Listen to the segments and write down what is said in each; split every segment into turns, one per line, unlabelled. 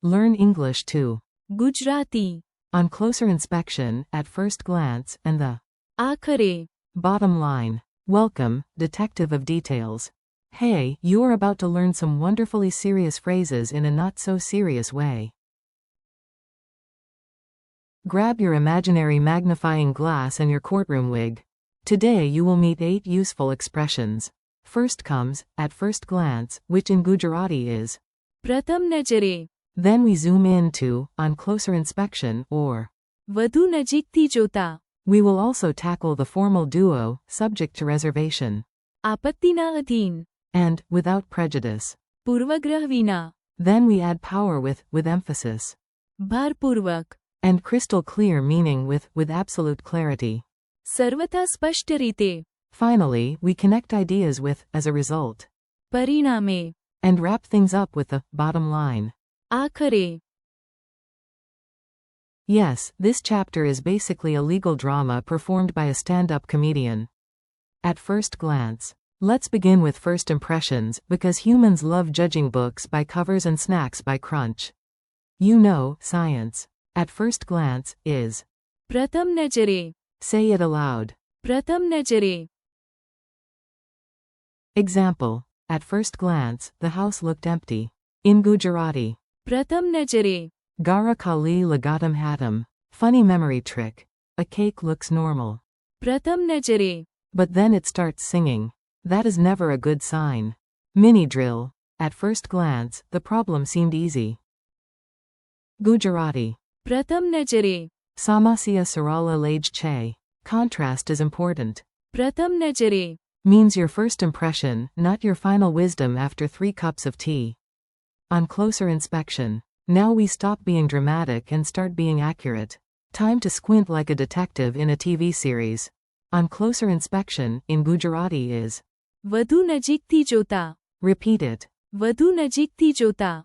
Learn English too.
Gujarati.
On closer inspection, at first glance, and the
Aakhare.
bottom line. Welcome, detective of details. Hey, you're about to learn some wonderfully serious phrases in a not-so-serious way. Grab your imaginary magnifying glass and your courtroom wig. Today you will meet 8 useful expressions. First comes, at first glance, which in Gujarati is
પ્રથમ નજરે.
Then we zoom in to, on closer inspection, or
વધુ નજીકથી જોતા.
we will also tackle the formal duo, subject to reservation,
આપત્તિના અધીન.
and without prejudice.
પૂર્વગ્રહ વિના.
Then we add power with emphasis,
ભારપૂર્વક.
and crystal clear meaning with absolute clarity.
સર્વથા સ્પષ્ટ રીતે.
Finally, we connect ideas with, as a result,
પરિણામે.
and wrap things up with the bottom line.
આખરે.
Yes, this chapter is basically a legal drama performed by a stand-up comedian. At first glance. Let's begin with first impressions, because humans love judging books by covers and snacks by crunch. You know, science. At first glance, is.
પ્રથમ નજરે.
Say it aloud.
પ્રથમ નજરે.
Example. At first glance, the house looked empty. In Gujarati.
પ્રથમ નજરે.
Gara kali lagatam hatam. Funny memory trick. A cake looks normal.
પ્રથમ નજરે.
But then it starts singing. That is never a good sign. Mini drill. At first glance, the problem seemed easy. Gujarati.
પ્રથમ નજરે.
Samasya sarala lage che. Contrast is important.
પ્રથમ નજરે.
Means your first impression, not your final wisdom after 3 cups of tea. On closer inspection. Now we stop being dramatic and start being accurate. Time to squint like a detective in a TV series. On closer inspection, in Gujarati is.
વધુ નજીકથી જોતા.
Repeat it.
વધુ નજીકથી જોતા.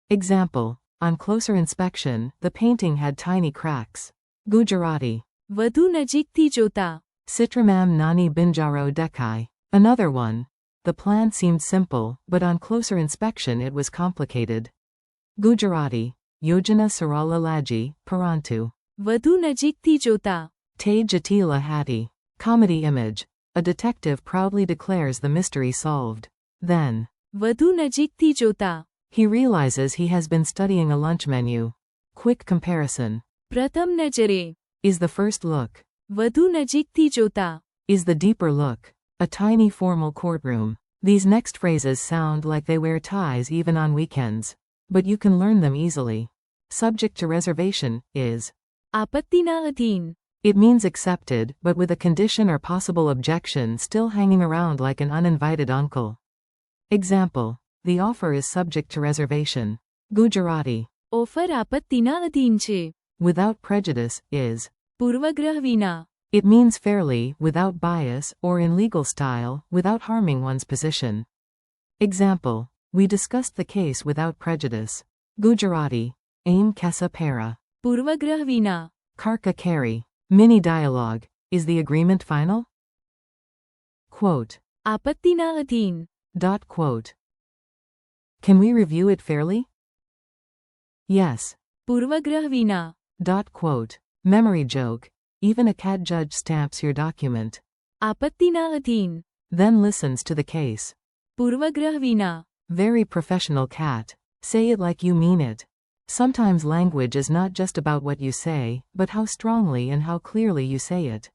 Example. On closer inspection, the painting had tiny cracks. Gujarati.
વધુ નજીકથી જોતા.
Citramam nani binjaro dekai. Another one. The plan seemed simple, but on closer inspection it was complicated. Gujarati. Yojana sarala laji, parantu.
વધુ નજીકથી જોતા.
Te jatila hati. Comedy image. A detective proudly declares the mystery solved. Then.
વધુ નજીકથી જોતા.
He realizes he has been studying a lunch menu. Quick comparison.
પ્રથમ નજરે.
Is the first look.
વધુ નજીકથી જોતા.
Is the deeper look. A tiny formal courtroom. These next phrases sound like they wear ties even on weekends. But you can learn them easily. Subject to reservation, is.
આપત્તિના અધીન.
It means accepted, but with a condition or possible objection still hanging around like an uninvited uncle. Example. The offer is subject to reservation. Gujarati.
Offer આપત્તિના અધીન છે.
Without prejudice, is.
પૂર્વગ્રહ વિના.
It means fairly, without bias, or in legal style, without harming one's position. Example. We discussed the case without prejudice. Gujarati. Aim kesa para.
પૂર્વગ્રહ વિના.
Karka carry. Mini dialogue. Is the agreement final? Quote.
આપત્તિના અધીન.
Quote. Can we review it fairly? Yes.
પૂર્વગ્રહ વિના.
Quote. Memory joke. Even a cat judge stamps your document.
આપત્તિના અધીન.
Then listens to the case.
પૂર્વગ્રહ વિના.
Very professional cat. Say it like you mean it. Sometimes language is not just about what you say, but how strongly and how clearly you say it.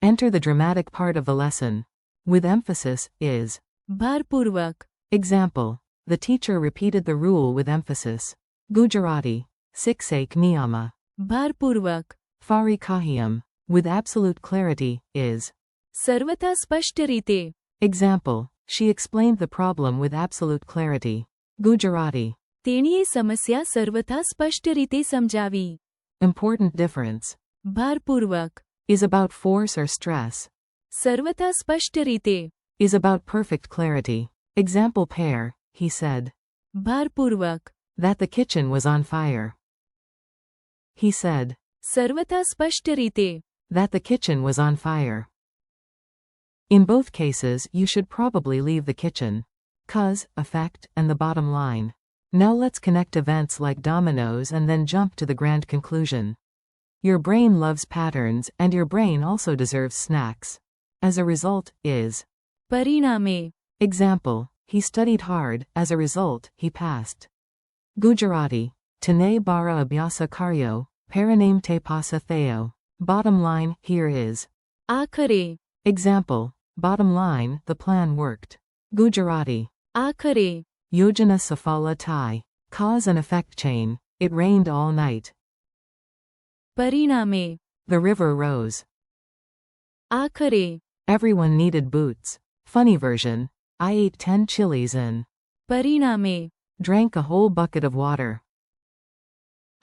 Enter the dramatic part of the lesson. With emphasis, is.
ભારપૂર્વક.
Example. The teacher repeated the rule with emphasis. Gujarati. Ch.649. niyama.
ભારપૂર્વક.
Fari kahiyam. With absolute clarity, is.
સર્વથા સ્પષ્ટ રીતે.
Example. She explained the problem with absolute clarity. Gujarati.
તેણીએ સમસ્યા સર્વથા સ્પષ્ટ રીતે સમજાવી.
Important difference.
ભારપૂર્વક.
Is about force or stress.
સર્વથા સ્પષ્ટ રીતે.
Is about perfect clarity. Example pair, he said.
ભારપૂર્વક.
That the kitchen was on fire. He said.
સર્વથા સ્પષ્ટ રીતે.
That the kitchen was on fire. In both cases, you should probably leave the kitchen. Cause, effect, and the bottom line. Now let's connect events like dominoes and then jump to the grand conclusion. Your brain loves patterns, and your brain also deserves snacks. As a result, is.
परिणामे.
Example, he studied hard, as a result, he passed. Gujarati. Tane bara abhyasa karyo, paraname te pasa theo. Bottom line, here is.
Akhare.
Example, bottom line, the plan worked. Gujarati.
Akhare.
Yojana safala thai. Cause and effect chain, it rained all night.
परिणामे.
The river rose.
Akhare.
Everyone needed boots. Funny version, I ate 10 chilies and
परिणामे.
drank a whole bucket of water.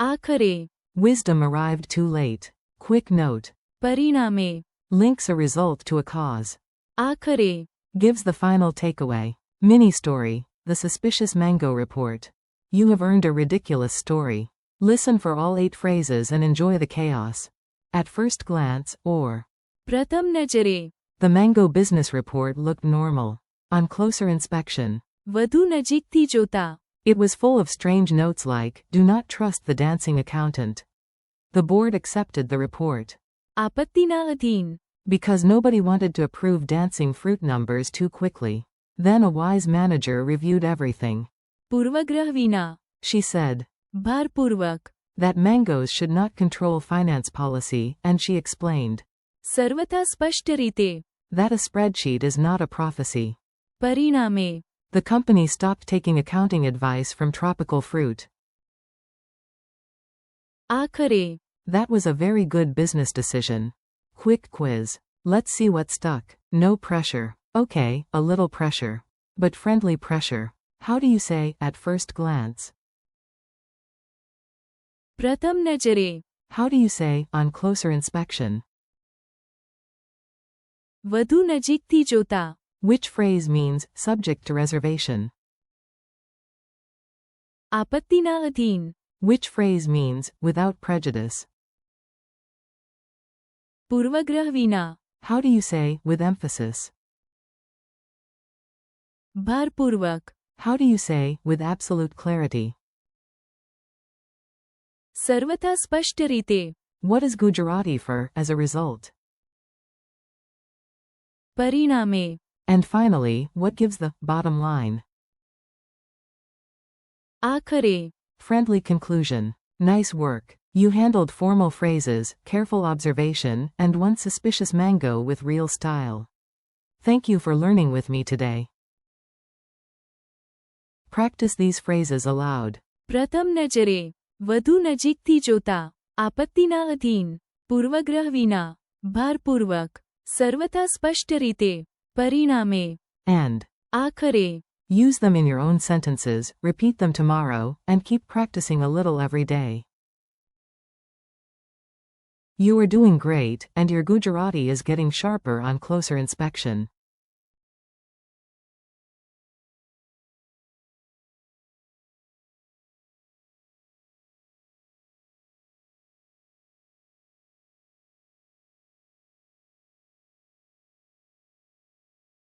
Akhare.
Wisdom arrived too late. Quick note.
परिणामे.
Links a result to a cause.
Akhare.
Gives the final takeaway. Mini story, the suspicious mango report. You have earned a ridiculous story. Listen for all 8 phrases and enjoy the chaos. At first glance, or
प्रथम नजरे.
the mango business report looked normal. On closer inspection,
વધુ નજીકથી જોતા.
it was full of strange notes like, do not trust the dancing accountant. The board accepted the report.
આપત્તિના અધીન.
Because nobody wanted to approve dancing fruit numbers too quickly. Then a wise manager reviewed everything.
પૂર્વગ્રહ વિના.
She said
ભારપૂર્વક.
that mangoes should not control finance policy, and she explained
સર્વથા સ્પષ્ટ રીતે.
that a spreadsheet is not a prophecy.
પરિણામે.
The company stopped taking accounting advice from tropical fruit.
આખરે.
That was a very good business decision. Quick quiz. Let's see what stuck. No pressure. Okay, a little pressure. But friendly pressure. How do you say, at first glance?
પ્રથમ નજરે.
How do you say, on closer inspection?
વધુ નજીકથી જોતા.
Which phrase means, subject to reservation?
આપત્તિના અધીન.
Which phrase means, without prejudice?
પૂર્વગ્રહ વિના.
How do you say, with emphasis?
ભારપૂર્વક.
How do you say, with absolute clarity?
સર્વથા સ્પષ્ટ રીતે.
What is Gujarati for, as a result?
પરિણામે.
And finally, what gives the bottom line?
આખરે.
Friendly conclusion. Nice work. You handled formal phrases, careful observation, and one suspicious mango with real style. Thank you for learning with me today. Practice these phrases aloud.
પ્રથમ નજરે. વધુ નજીકથી જોતા. આપત્તિના અધીન. પૂર્વગ્રહ વિના. ભારપૂર્વક. સર્વથા સ્પષ્ટ રીતે. પરિણામે.
And
આખરે.
use them in your own sentences, repeat them tomorrow, and keep practicing a little every day. You are doing great, and your Gujarati is getting sharper on closer inspection.